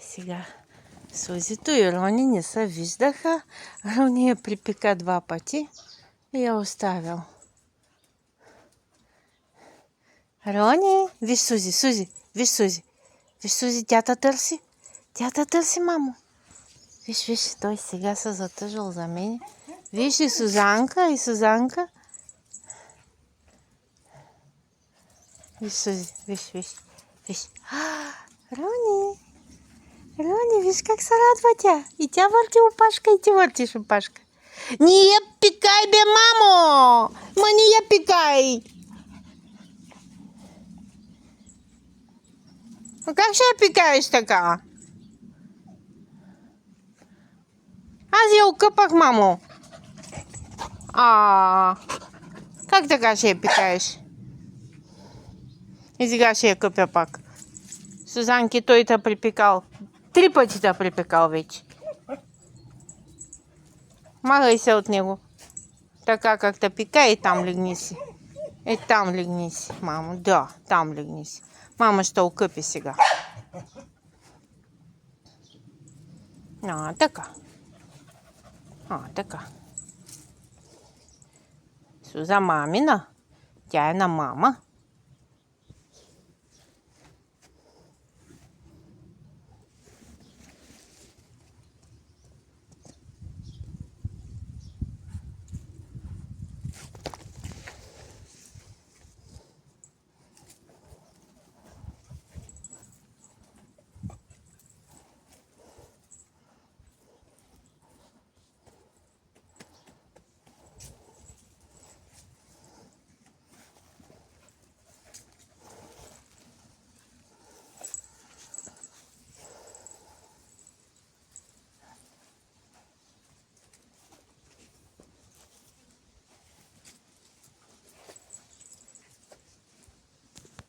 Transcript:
сега Сузито и Рони не се виждаха. Рони я припека 2 пъти и я оставил. Рони, виж Сузи, виж Сузи, тята търси. Тята търси, мамо. Виж, той сега се затъжил за мен. Виж и Сузанка. Виж Сузи, виж. Рони, виж как се радва тя. И тя върти опашка, и ти въртиш опашка. Не я пикай, бе, мамо! Не я пикай! Как ще я пикаеш така? Аз я окъпах, мамо. Как така ще я пикаеш? И сега ще я къпя пак. Сузанки, той те припекал. 3 пъти те припекал вече. Махай се от него. Така как те пика и там легни си. Там легни си, мамо. Да, там легни си. Мама ще окъпи сега. Така. Така. Суза мамина. Тя е на мама.